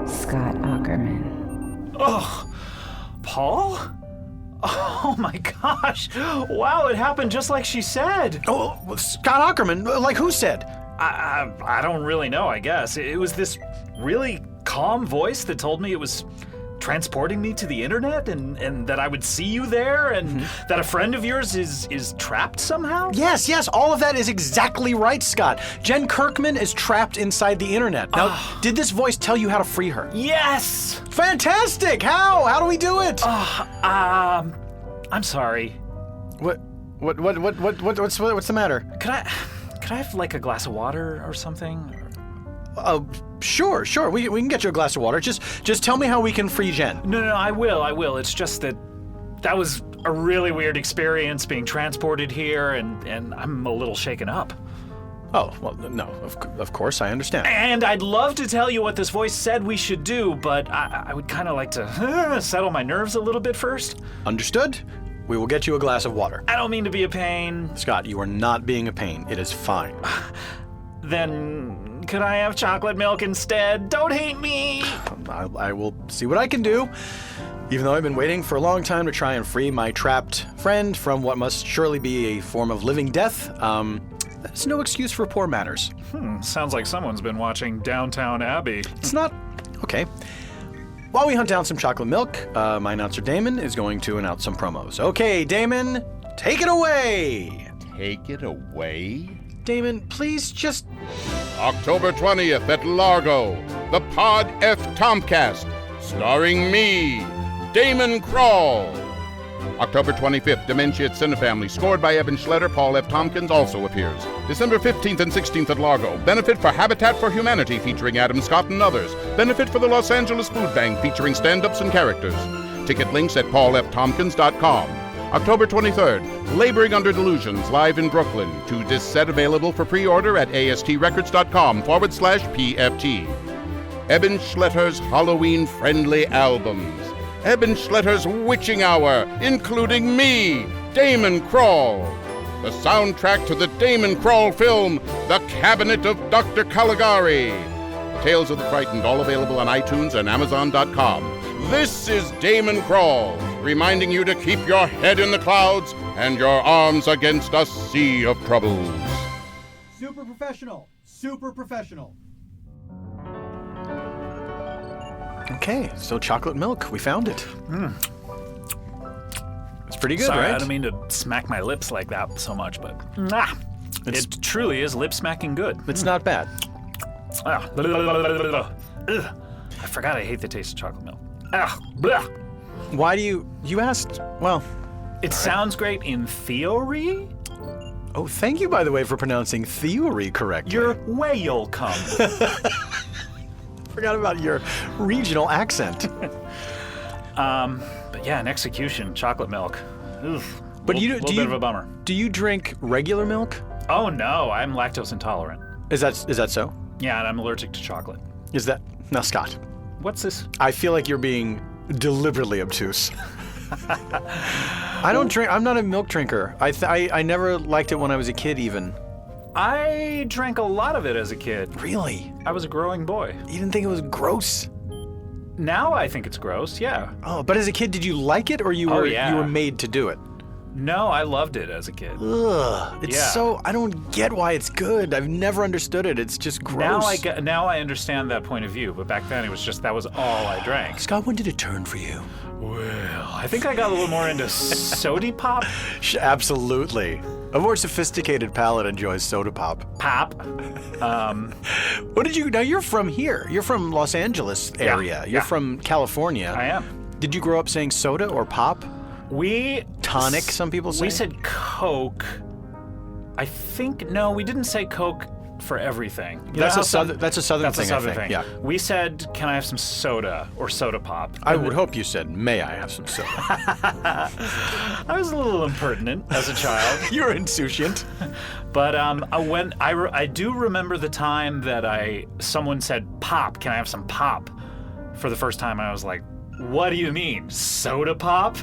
Scott Aukerman. Oh, Paul? Oh my gosh. Wow, it happened just like she said. Oh, Scott Aukerman? Like who said? I don't really know, I guess. It was this really calm voice that told me it was transporting me to the internet and that I would see you there and that a friend of yours is trapped somehow? Yes, all of that is exactly right, Scott. Jen Kirkman is trapped inside the internet. Now, did this voice tell you how to free her? Yes! Fantastic! How? How do we do it? I'm sorry. What's the matter? Could I have like a glass of water or something? Sure. We can get you a glass of water. Just tell me how we can free Jen. No, I will. It's just that was a really weird experience being transported here, and I'm a little shaken up. Oh, well, no, of course, I understand. And I'd love to tell you what this voice said we should do, but I would kind of like to settle my nerves a little bit first. Understood. We will get you a glass of water. I don't mean to be a pain. Scott, you are not being a pain. It is fine. Then could I have chocolate milk instead? Don't hate me! I will see what I can do. Even though I've been waiting for a long time to try and free my trapped friend from what must surely be a form of living death, that's no excuse for poor manners. Sounds like someone's been watching Downtown Abbey. It's not. Okay. While we hunt down some chocolate milk, my announcer Damon is going to announce some promos. Okay, Damon, take it away! Take it away? Damon, please just... October 20th at Largo, the Pod F Tompkast, starring me, Damon Crawl. October 25th, Dementia at Cinefamily, scored by Evan Schletter. Paul F. Tompkins also appears. December 15th and 16th at Largo, Benefit for Habitat for Humanity featuring Adam Scott and others. Benefit for the Los Angeles Food Bank featuring stand-ups and characters. Ticket links at paulftompkins.com. October 23rd, Laboring Under Delusions, live in Brooklyn. 2 disc set available for pre-order at astrecords.com/PFT. Eben Schletter's Halloween-friendly albums. Eben Schletter's Witching Hour, including me, Damon Crawl. The soundtrack to the Damon Crawl film, The Cabinet of Dr. Caligari. Tales of the Frightened, all available on iTunes and Amazon.com. This is Damon Crawl, reminding you to keep your head in the clouds and your arms against a sea of troubles. Super professional. Okay, so chocolate milk, we found it. It's pretty good, Sorry, right? I don't mean to smack my lips like that so much, but it truly is lip-smacking good. It's not bad. Ugh. I forgot I hate the taste of chocolate milk. Ugh. Blah. Why do you asked, well... It sounds great in theory. Oh, thank you, by the way, for pronouncing theory correctly. Your way you'll come. Forgot about your regional accent. But yeah, in execution, chocolate milk. Oof. But little bit of a bummer. Do you drink regular milk? Oh no, I'm lactose intolerant. Is that so? Yeah, and I'm allergic to chocolate. Is that... Now, Scott, What's this? I feel like you're being deliberately obtuse. I don't drink... I'm not a milk drinker. I never liked it when I was a kid, even. I drank a lot of it as a kid. Really? I was a growing boy. You didn't think it was gross? Now I think it's gross, yeah. Oh, but as a kid, did you like it, or you Oh, were yeah. you were made to do it? No, I loved it as a kid. Ugh, it's Yeah. so... I don't get why it's good. I've never understood it. It's just gross. Now I understand that point of view, but back then it was just that was all I drank. Scott, when did it turn for you? Well, I think I got a little more into sody pop. Absolutely. A more sophisticated palate enjoys soda pop. Pop. What did you... Now, you're from here. You're from Los Angeles area. You're yeah. from California. I am. Did you grow up saying soda or pop? We... Tonic, some people say? We said Coke. I think... No, we didn't say Coke for everything. You That's know a how some- southern thing, That's a southern I think. thing. Yeah. We said, can I have some soda or soda pop? I would hope you said, may I have some soda? I was a little impertinent as a child. You're insouciant. But I do remember the time that someone said pop. Can I have some pop? For the first time, I was like, what do you mean, soda pop?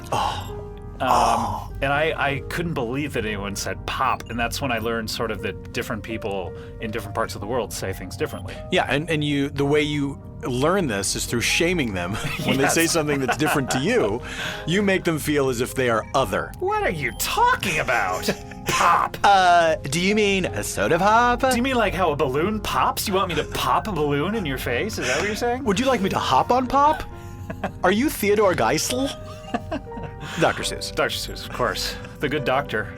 And I couldn't believe that anyone said pop, and that's when I learned sort of that different people in different parts of the world say things differently. Yeah, and you the way you learn this is through shaming them. When they say something that's different to you, you make them feel as if they are other. What are you talking about? Pop. Do you mean a soda pop? Do you mean like how a balloon pops? You want me to pop a balloon in your face? Is that what you're saying? Would you like me to hop on pop? Are you Theodore Geisel? Dr. Seuss. Dr. Seuss, of course. The good doctor.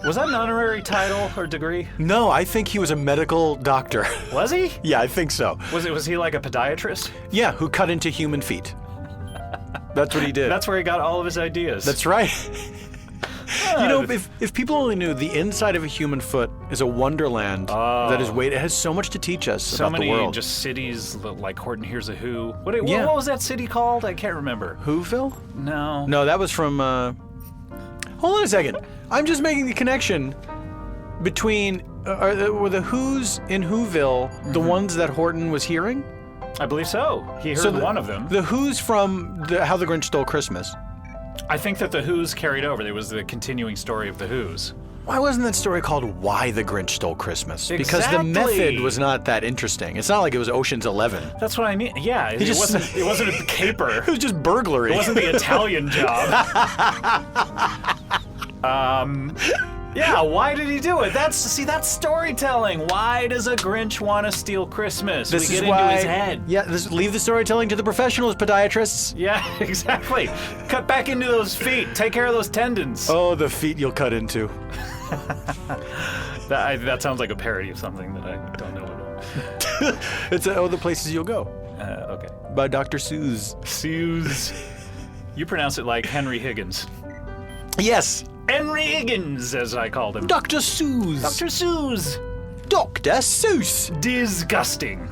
Was that an honorary title or degree? No, I think he was a medical doctor. Was he? Yeah, I think so. Was he like a podiatrist? Yeah, who cut into human feet. That's what he did. That's where he got all of his ideas. That's right. You know, if people only knew the inside of a human foot is a wonderland that is it has so much to teach us so about the many world. just cities like Horton Hears a Who. What Yeah. was that city called? I can't remember. Whoville? No. No, that was from. Hold on a second. I'm just making the connection between were the Who's in Whoville the ones that Horton was hearing? I believe so. He heard one of them. The Who's from How the Grinch Stole Christmas. I think that the Who's carried over. There was the continuing story of the Who's. Why wasn't that story called Why the Grinch Stole Christmas? Because the method Exactly. was not that interesting. It's not like it was Ocean's 11. That's what I mean. Yeah, it wasn't a caper. It was just burglary. It wasn't the Italian job. Yeah, why did he do it? That's storytelling. Why does a Grinch want to steal Christmas? This we is get why, into his head. Yeah, leave the storytelling to the professionals, podiatrists. Yeah, exactly. Cut back into those feet. Take care of those tendons. Oh, the feet you'll cut into. That sounds like a parody of something that I don't know what. It's the places you'll go. Okay. By Dr. Seuss. Seuss. You pronounce it like Henry Higgins. Yes, Henry Higgins, as I called him. Dr. Seuss. Dr. Seuss. Dr. Seuss. Disgusting.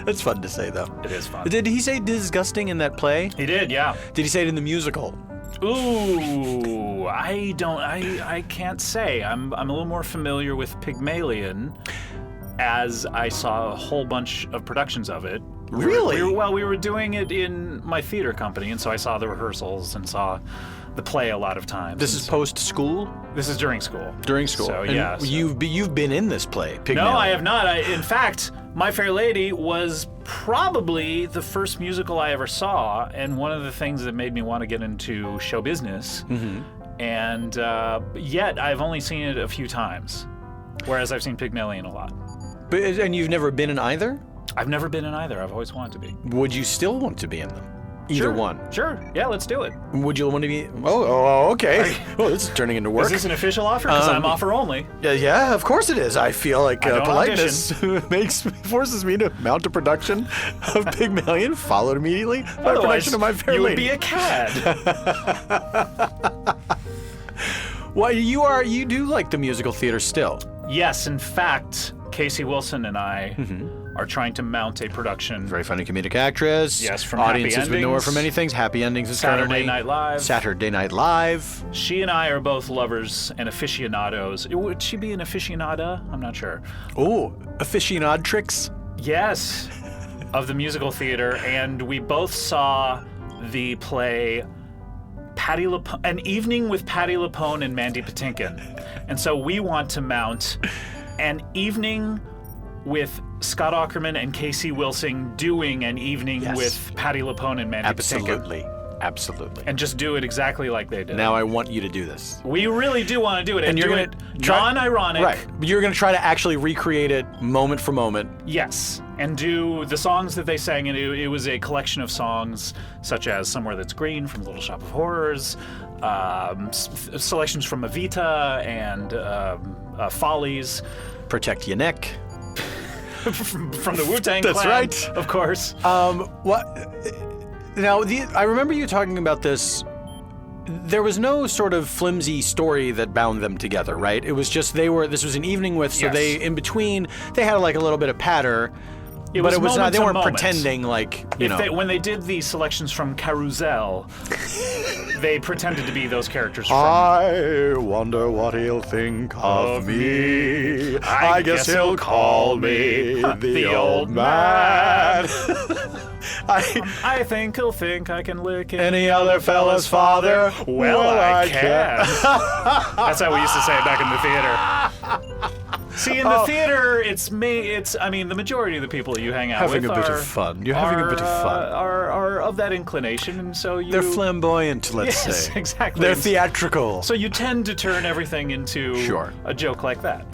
That's fun to say, though. It is fun. Did he say disgusting in that play? He did, yeah. Did he say it in the musical? Ooh, I can't say. I'm a little more familiar with Pygmalion, as I saw a whole bunch of productions of it. Really? We were doing it in my theater company, and so I saw the rehearsals and saw the play a lot of times. This is post-school? This is during school. During school. So, And yeah. You've been in this play, Pygmalion. No, I have not. In fact, My Fair Lady was probably the first musical I ever saw, and one of the things that made me want to get into show business. Mm-hmm. And yet, I've only seen it a few times, whereas I've seen Pygmalion a lot. And you've never been in either? I've never been in either. I've always wanted to be. Would you still want to be in them? Either Sure. one? Sure. Yeah, let's do it. Would you want to be? Oh, okay. Oh, this is turning into work. Is this an official offer? Because I'm offer only. Yeah, of course it is. I feel like I don't politeness forces me to mount a production of Pygmalion, followed immediately by a Otherwise, production of My Fair you would Lady. be a cad. Well, you do like the musical theater still. Yes, in fact, Casey Wilson and I are trying to mount a production. Very funny comedic actress. Yes, from audiences Happy would know her Endings. for many things. Happy Endings is Saturday currently Night Live. Saturday Night Live. She and I are both lovers and aficionados. Would she be an aficionada? I'm not sure. Oh, aficionatrix. Yes, of the musical theater, and we both saw the play An Evening with Patti LuPone and Mandy Patinkin. And so we want to mount an evening with Scott Aukerman and Casey Wilson doing an evening Yes. with Patti LuPone and Mandy Patinkin. Absolutely. And just do it exactly like they did. Now I want you to do this. We really do want to do it. And you're do gonna it try- non-ironic. Right. But you're going to try to actually recreate it moment for moment. Yes, and do the songs that they sang, and it was a collection of songs such as Somewhere That's Green from Little Shop of Horrors, selections from Evita and Follies. Protect your neck. from the Wu-Tang That's Clan, right. of course. Now, I remember you talking about this. There was no sort of flimsy story that bound them together, right? It was just this was an evening with, so Yes. they, in between, they had like a little bit of patter. It but was it was not, moment they to weren't moment. pretending like, you know. When they did the selections from Carousel, they pretended to be those characters from... I wonder what he'll think of me. I guess he'll call me the old man. I think he'll think I can lick Any other fella's father? Well, I can. That's how we used to say it back in the theater. See, in the theater, I mean, the majority of the people you hang out Having with a bit of fun. You're having a bit of fun. Are of that inclination, and so you... They're flamboyant, let's Yes, say. exactly. They're theatrical. So you tend to turn everything into a joke like that.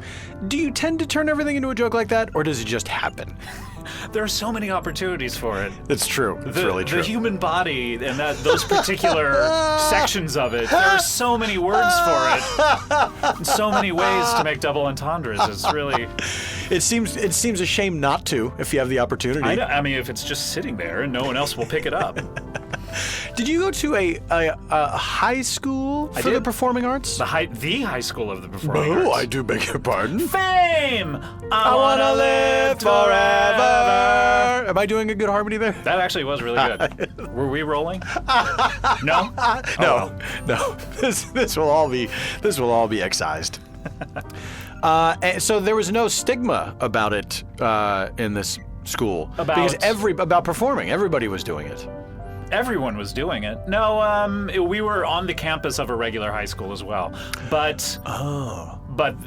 Do you tend to turn everything into a joke like that, or does it just happen? There are so many opportunities for it. It's true. It's really true. The human body and those particular sections of it, there are so many words for it, and so many ways to make double entendres. It's really... It seems a shame not to, if you have the opportunity. I mean, if it's just sitting there and no one else will pick it up. Did you go to a high school for the performing arts? The high school of the performing arts. Oh, I do beg your pardon. Fame! I wanna live forever. Am I doing a good harmony there? That actually was really good. Were we rolling? No? No. This will all be excised. And so there was no stigma about it in this school about performing. Everybody was doing it. Everyone was doing it. No, we were on the campus of a regular high school as well, but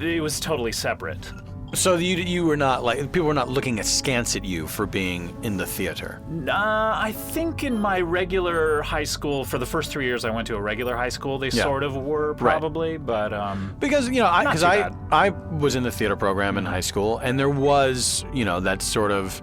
it was totally separate. So you were not people were not looking askance at you for being in the theater. I think in my regular high school, for the first 3 years I went to a regular high school, they sort of were probably, but because I was in the theater program in high school, and there was that sort of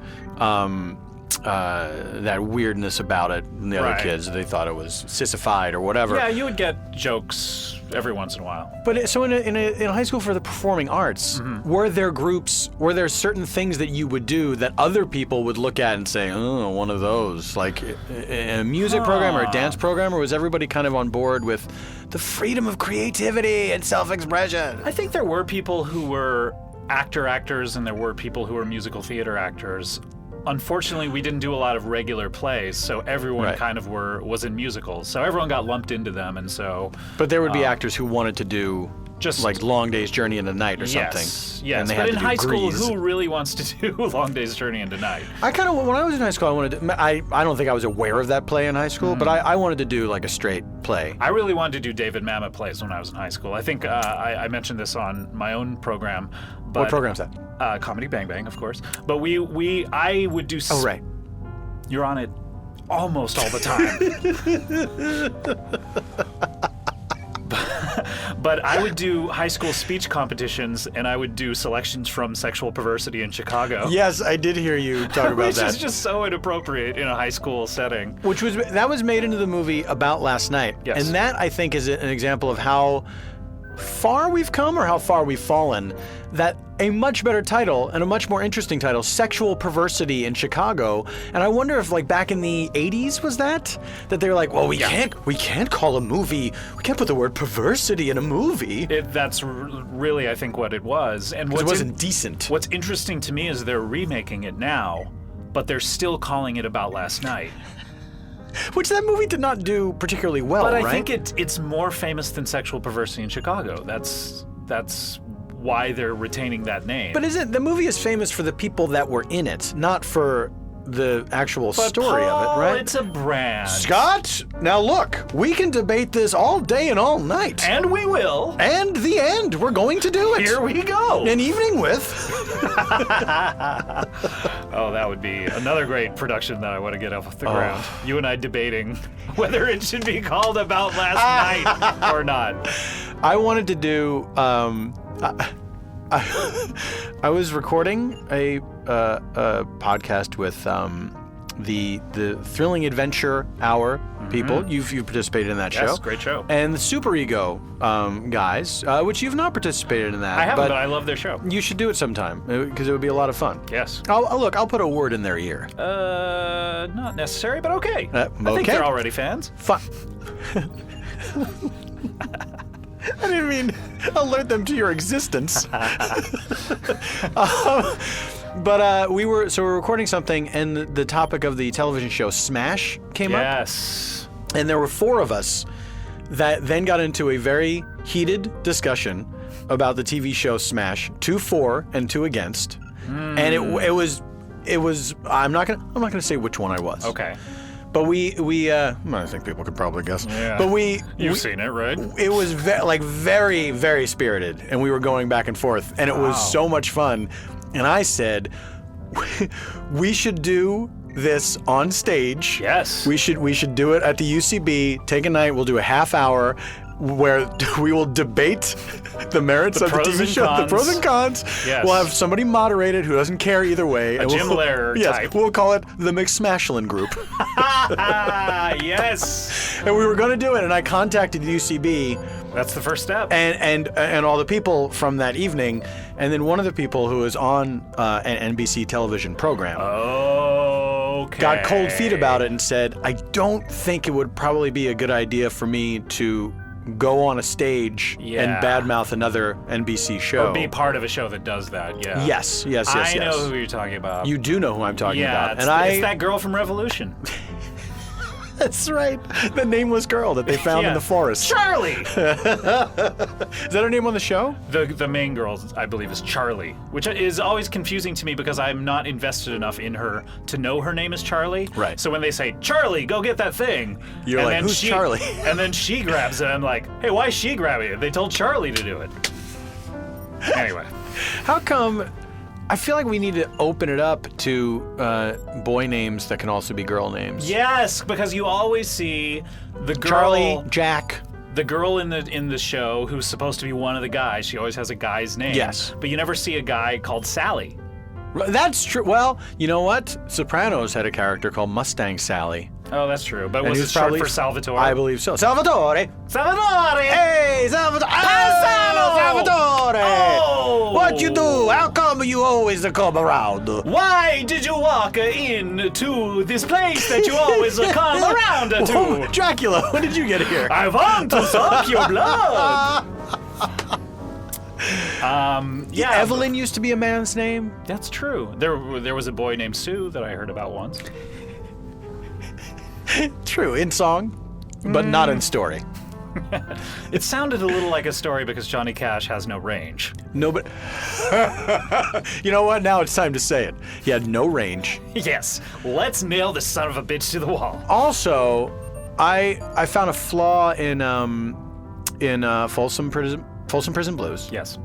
that weirdness about it. And the other kids, they thought it was sissified or whatever. Yeah, you would get jokes every once in a while. But so in a high school for the performing arts, were there certain things that you would do that other people would look at and say, oh, one of those, like a music program or a dance program, or was everybody kind of on board with the freedom of creativity and self-expression? I think there were people who were actors, and there were people who were musical theater actors. Unfortunately, we didn't do a lot of regular plays, so everyone kind of was in musicals. So everyone got lumped into them, and so... But there would be actors who wanted to do just like Long Day's Journey into Night or something. Yes, and they but had in to do high school, Grease. who really wants to do Long Day's Journey into Night? When I was in high school, I wanted to... I don't think I was aware of that play in high school, but I wanted to do like a straight play. I really wanted to do David Mamet plays when I was in high school. I think I mentioned this on my own program. But, what program's that? Comedy Bang Bang, of course. But I would do... Oh, right. You're on it almost all the time. But I would do high school speech competitions, and I would do selections from Sexual Perversity in Chicago. Yes, I did hear you talk about that. Which is just so inappropriate in a high school setting. That was made into the movie About Last Night. Yes. And that, I think, is an example of how far we've come or how far we've fallen. That a much better title and a much more interesting title, Sexual Perversity in Chicago. And I wonder if, like, back in the 80s was that they were like, well, we can't call a movie, we can't put the word perversity in a movie. That's really, I think, what it was. And it wasn't decent. What's interesting to me is they're remaking it now, but they're still calling it About Last Night. Which that movie did not do particularly well, but right? I think it's more famous than Sexual Perversity in Chicago. That's why they're retaining that name. But the movie is famous for the people that were in it, not for the actual story of it, right? It's a brand. Scott, now look, we can debate this all day and all night. And we will. And the end, we're going to do it. Here we go. An evening with. Oh, that would be another great production that I want to get off the ground. You and I debating whether it should be called About Last Night or not. I wanted to do. I was recording a podcast with the Thrilling Adventure Hour people. You've participated in that show. Yes, great show. And the Super Ego guys, which you've not participated in that. I haven't, but I love their show. You should do it sometime because it would be a lot of fun. Yes. I'll put a word in their ear. Not necessary, but okay. I think they're already fans. Fun. I didn't mean alert them to your existence. But we're recording something, and the topic of the television show Smash came up. Yes. And there were four of us that then got into a very heated discussion about the TV show Smash, 2 for and 2 against. And it was I'm not gonna say which one I was. Okay. But I think people could probably guess. Yeah. But You've seen it, right? it was very, very spirited, and we were going back and forth, and it was so much fun. And I said, we should do this on stage. Yes. We should do it at the UCB. Take a night. We'll do a half hour where we will debate the merits of the pros TV and show, cons. the pros and cons. Yes. We'll have somebody moderated who doesn't care either way. A Jim Lehrer yes, type. We'll call it the McSmashlin Group. Yes. And we were going to do it, and I contacted UCB That's the first step. and all the people from that evening, and then one of the people who was on an NBC television program Okay. got cold feet about it and said, I don't think it would probably be a good idea for me to go on a stage and badmouth another NBC show. Or be part of a show that does that, yeah. Yes. I know who you're talking about. You do know who I'm talking about. It's that girl from Revolution. That's right. The nameless girl that they found in the forest. Charlie! Is that her name on the show? The main girl, I believe, is Charlie, which is always confusing to me because I'm not invested enough in her to know her name is Charlie. Right. So when they say, Charlie, go get that thing. You're like, who's Charlie? And then she grabs it. I'm like, hey, why is she grabbing it? They told Charlie to do it. Anyway. How come... I feel like we need to open it up to boy names that can also be girl names. Yes, because you always see the girl... Charlie, Jack. The girl in the show who's supposed to be one of the guys, she always has a guy's name. Yes. But you never see a guy called Sally. That's true. Well, you know what? Sopranos had a character called Mustang Sally. Oh, that's true. But And was he it was short probably- for Salvatore? I believe so. Salvatore! Salvatore! Hey, Salvatore! Salvatore! Oh! What you do? How come you always come around? Why did you walk in to this place that you always come around to? Oh, Dracula, when did you get here? I want to suck your blood. Yeah, Evelyn used to be a man's name. that's true. There was a boy named Sue that I heard about once. True, in song, but not in story. It sounded a little like a story because Johnny Cash has no range. No, but you know what? Now it's time to say it. He had no range. Yes, let's nail this son of a bitch to the wall. Also, I found a flaw in Folsom Prison Blues. Yes.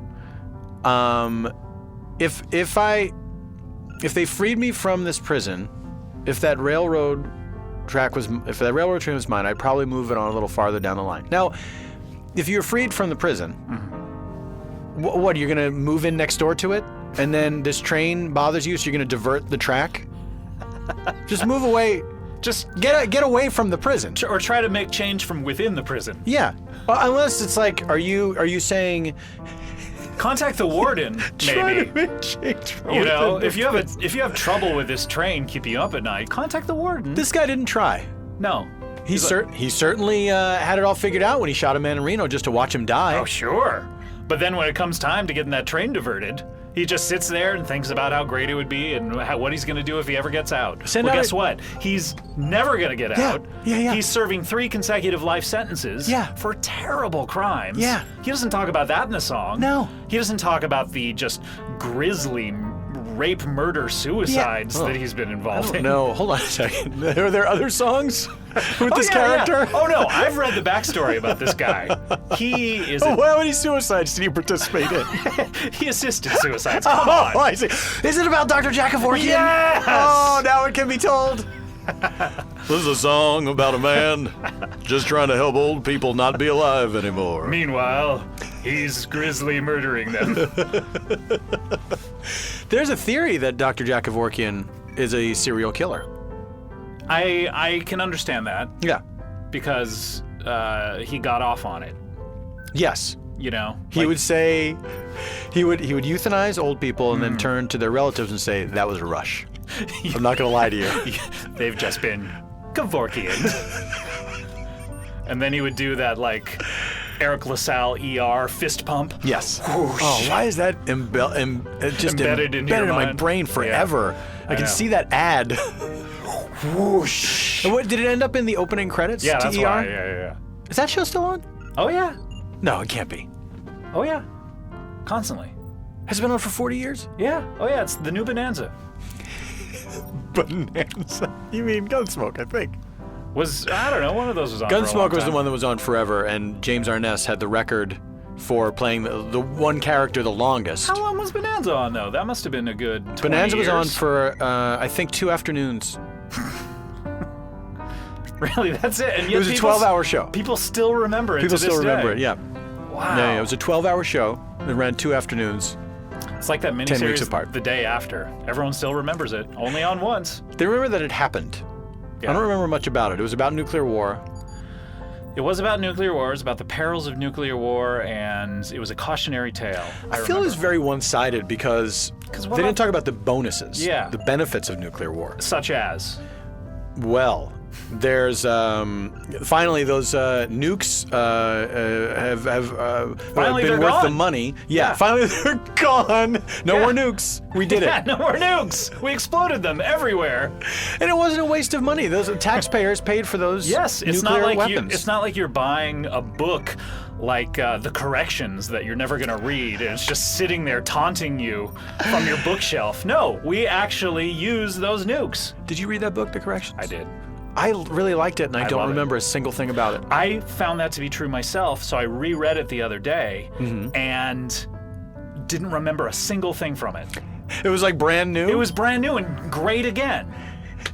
If they freed me from this prison, if that railroad train was mine, I'd probably move it on a little farther down the line. Now, if you're freed from the prison, what, you're gonna move in next door to it, and then this train bothers you, so you're gonna divert the track? Just move away. Just Get away from the prison. or try to make change from within the prison. Yeah. Well, unless it's like, are you saying? Contact the warden, Try maybe. to make change from You know, within the if you have trouble with this train keeping you up at night, contact the warden. This guy didn't try. No. He certainly had it all figured out when he shot a man in Reno just to watch him die. Oh, sure. But then when it comes time to getting that train diverted, he just sits there and thinks about how great it would be and what he's going to do if he ever gets out. Send well, out guess what? He's never going to get out. Yeah. He's serving 3 consecutive life sentences for terrible crimes. Yeah. He doesn't talk about that in the song. No. He doesn't talk about the just grisly rape, murder, suicides that he's been involved in. No, hold on a second. Are there other songs with this Yeah, character? yeah. Oh, no. I've read the backstory about this guy. He is Oh, how many suicides did he participate in? he assisted suicides. Come on. Oh, I see. Is it about Dr. Jackavorkian? Yes! Oh, now it can be told. This is a song about a man just trying to help old people not be alive anymore. Meanwhile, he's grisly murdering them. There's a theory that Dr. Jackavorkian is a serial killer. I can understand that Yeah. because he got off on it. Yes. You know, He would say, he would euthanize old people and then turn to their relatives and say, that was a rush. I'm not going to lie to you. they've just been Kevorkian. And then he would do that like Eric LaSalle ER fist pump. Yes. Oh, why is that Embedded into your in my mind? brain forever? I can know. see that ad. Whoosh. And what, did it end up in the opening credits Yeah, to that's ER? why. Yeah. Is that show still on? Oh yeah. No, it can't be. Oh yeah. Constantly. Has it been on for 40 years? Yeah. Oh yeah. It's the new Bonanza. Bonanza. You mean Gunsmoke, I think. I don't know, one of those was on for a long Gunsmoke was the time. one that was on forever, and James Arness had the record for playing the one character the longest. How long was Bonanza on, though? That must have been a good 20 Bonanza was years. on for, I think, 2 afternoons. Really, that's it? And yet It was a people 12-hour show. People still remember it People to this still remember day. it, yeah. Wow. Yeah, it was a 12-hour show that ran 2 afternoons. It's like that 10 weeks miniseries apart. The Day After. Everyone still remembers it, only on once. They remember that it happened. Yeah. I don't remember much about it. It was about nuclear war. It was about nuclear war. It was about the perils of nuclear war, and it was a cautionary tale. I feel it was very one-sided because they what didn't about- talk about the bonuses, Yeah. the benefits of nuclear war. Such as. Well, there's finally those nukes have Finally been they're worth the gone. money. Yeah, Yeah. finally they're gone. No Yeah. more nukes. We did Yeah, it. no more nukes. We exploded them everywhere. And it wasn't a waste of money. Those taxpayers paid for those Yes, it's nuclear not like weapons. it's not like you're buying a book like The Corrections that you're never gonna read, and it's just sitting there taunting you from your bookshelf. No, we actually use those nukes. Did you read that book, The Corrections? I did. I really liked it, and I don't love it. remember a single thing about it. I found that to be true myself, so I reread it the other day Mm-hmm. and didn't remember a single thing from it. It was like brand new. It was brand new and great again.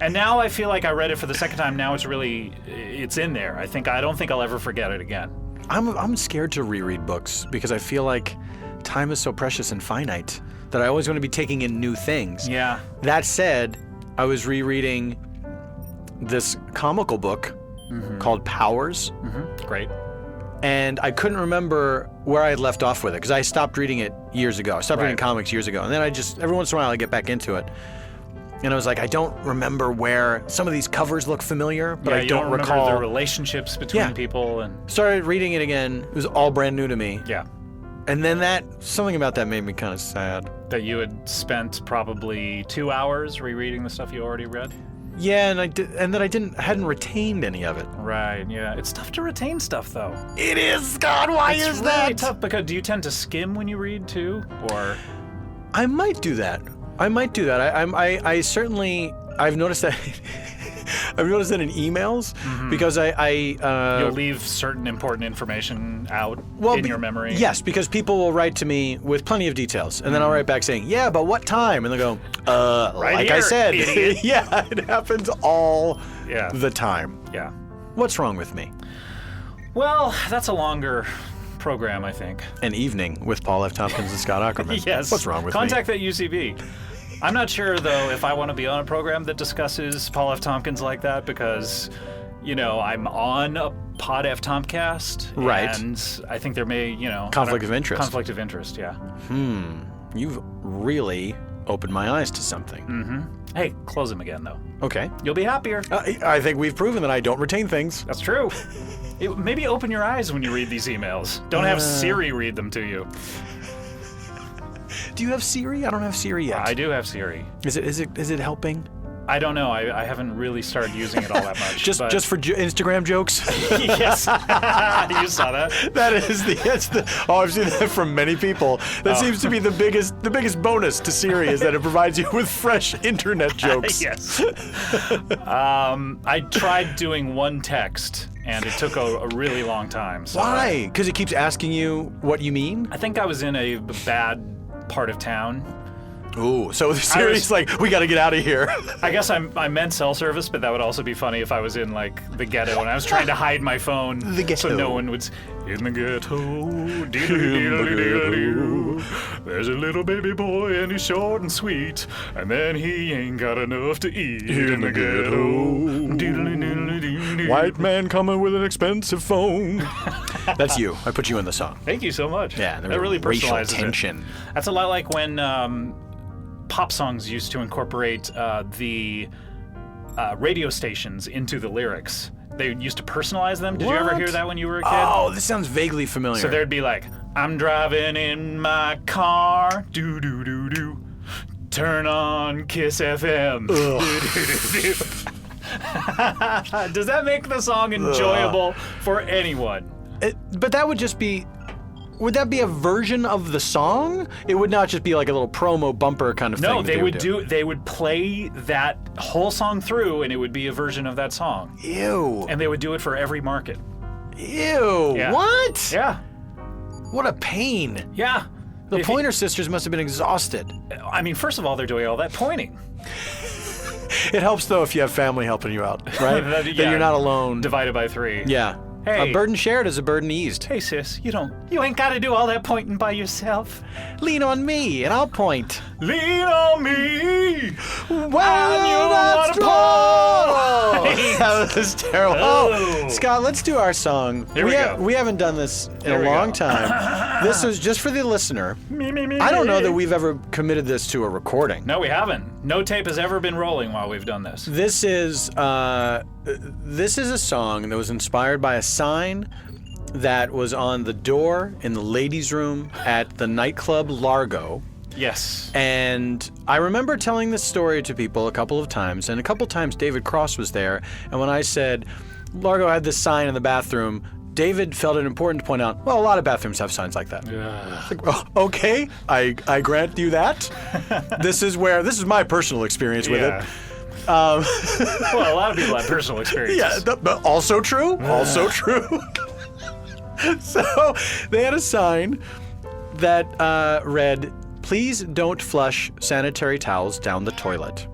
And now I feel like I read it for the second time. Now it's in there. I don't think I'll ever forget it again. I'm scared to reread books because I feel like time is so precious and finite that I always want to be taking in new things. Yeah. That said, I was rereading this comical book called Powers, Great. and I couldn't remember where I had left off with it because I stopped reading it years ago. I stopped reading Right. comics years ago, and then every once in a while I get back into it. And I was like, I don't remember where some of these covers look familiar, but Yeah, I you don't remember recall. the relationships between Yeah. people and Started reading it again. It was all brand new to me. yeah. And then something about that made me kind of sad. That you had spent probably 2 hours rereading the stuff you already read. Yeah, and that I hadn't retained any of it. Right. Yeah. It's tough to retain stuff though. It is, God, why It's is really that? tough because do you tend to skim when you read too, or? I might do that. I certainly, I've noticed that. I've noticed that in emails because You'll leave certain important information out in your memory. Yes, because people will write to me with plenty of details, and then I'll write back saying, "Yeah, but what time?" And they'll go, Right like I here, said." idiot. Yeah, it happens all Yeah. the time. Yeah. What's wrong with me? Well, that's a longer program, I think. An evening with Paul F. Tompkins and Scott Aukerman. Yes. What's wrong with Contact that UCB. I'm not sure, though, if I want to be on a program that discusses Paul F. Tompkins like that because, I'm on a Pod F. Tompkast. Right. And I think there may, Conflict of interest. Conflict of interest, yeah. me? You've really opened my eyes to something. Hey, close them again, though. Okay. You'll be happier. I think we've proven that I don't retain things. That's true. Maybe open your eyes when you read these emails. Don't have Siri read them to you. Do you have Siri? I don't have Siri yet. I do have Siri. Is it helping? I don't know. I haven't really started using it all that much. Just for Instagram jokes? Yes. You saw that? I've seen that from many people. That seems to be the biggest bonus to Siri is that it provides you with fresh internet jokes. Yes. I tried doing one text, and it took a really long time. So Why? Because it keeps asking you what you mean? I think I was in a bad part of town. Ooh, so Siri's like, we gotta get out of here. I guess I meant cell service, but that would also be funny if I was in like the ghetto and I was trying to hide my phone The ghetto. so no one would. In the ghetto, diddle-diddle-diddle-doo. There's a little baby boy and he's short and sweet, and then he ain't got enough to eat. In the ghetto, diddle-diddle-diddle-doo. White man coming with an expensive phone. That's you. I put you in the song. Thank you so much. Yeah, there that was really racial personalizes tension. it. That's a lot like when pop songs used to incorporate the radio stations into the lyrics. They used to personalize them. Did you ever What? hear that when you were a kid? Oh, this sounds vaguely familiar. So there'd be like, I'm driving in my car, do do do do, turn on Kiss FM. Does that make the song enjoyable for anyone? But that would just be would that be a version of the song? It would not just be like a little promo bumper kind of thing. No, that they would play that whole song through, and it would be a version of that song. Ew. And they would do it for every market. Ew. Yeah. What? Yeah. What a pain. Yeah. The Pointer Sisters must have been exhausted. I mean, first of all, they're doing all that pointing. It helps, though, if you have family helping you out, right? That you're not alone. Divided by 3. Yeah. Hey. A burden shared is a burden eased. Hey, sis, you ain't got to do all that pointing by yourself. Lean on me, and I'll point. Lean on me. Well, that's right. That was terrible. Oh. Scott, let's do our song. Here we go. We haven't done this in Here a we long go. time. This is just for the listener. Me. I don't know that we've ever committed this to a recording. No, we haven't. No tape has ever been rolling while we've done this. This is a song that was inspired by a sign that was on the door in the ladies' room at the nightclub Largo. Yes. And I remember telling this story to people a couple of times, and a couple of times David Cross was there, and when I said Largo had this sign in the bathroom, David felt it important to point out, well, a lot of bathrooms have signs like that. Like, oh, okay, I grant you that. This is my personal experience with it. Well, a lot of people have personal experiences. Yeah, but also true. Also true. So they had a sign that read, "Please don't flush sanitary towels down the toilet."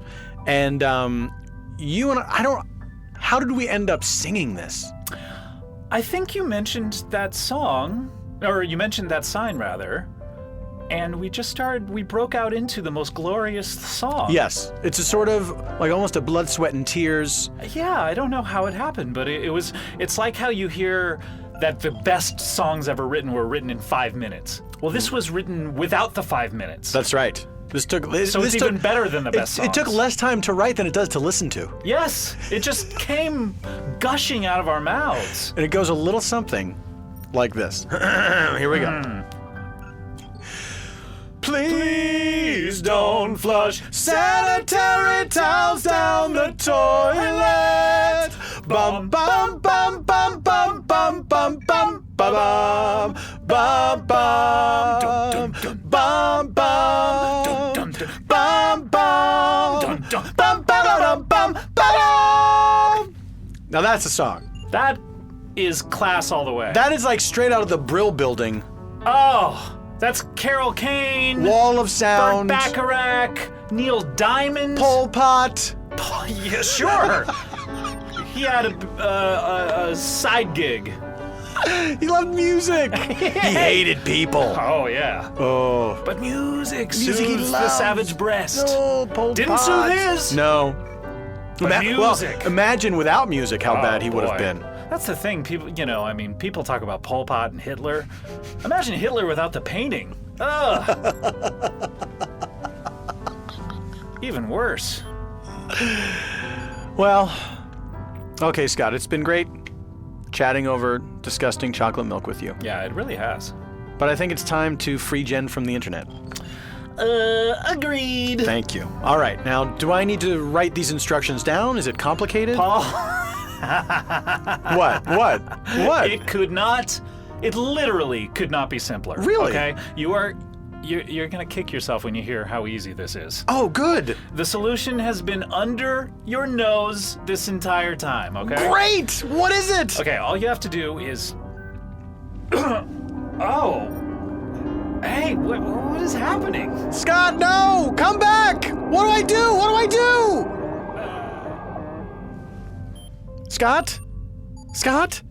And you and how did we end up singing this? I think you mentioned that song, or you mentioned that sign rather, and we broke out into the most glorious song. Yes, it's a sort of like almost a blood, sweat, and tears. Yeah, I don't know how it happened, but it's like how you hear that the best songs ever written were written in 5 minutes. Well, this was written without the 5 minutes. That's right. So it's even better than the best songs. It took less time to write than it does to listen to. Yes, it just came gushing out of our mouths. And it goes a little something like this. Here we go. Please don't flush sanitary towels down the toilet. Bum bum bum bum bum bum bum bum bum bum bum bum bum bum bum bum bum bum. Now that's a song. That is class all the way. That is like straight out of the Brill Building. Oh. That's Carol Kane, Wall of Sound, Burt Bacharach, Neil Diamond, Pol Pot. Yeah, sure. He had a side gig. He loved music. He hated people. Oh yeah. Oh. But music he soothes the loves. savage breast. No, Pol Didn't Pot. soothe his. No. But music. Well, imagine without music how bad he would have boy. been. That's the thing, people. People talk about Pol Pot and Hitler. Imagine Hitler without the painting. Ugh. Even worse. Well, okay, Scott, it's been great chatting over disgusting chocolate milk with you. Yeah, it really has. But I think it's time to free Jen from the internet. Agreed. Thank you. All right, now, do I need to write these instructions down? Is it complicated? Paul. What? It literally could not be simpler. Really? Okay? You're gonna kick yourself when you hear how easy this is. Oh, good. The solution has been under your nose this entire time, okay? Great! What is it? Okay, all you have to do is... Oh. Hey, what is happening? Scott, no! Come back! What do I do? What do I do? Scott? Scott?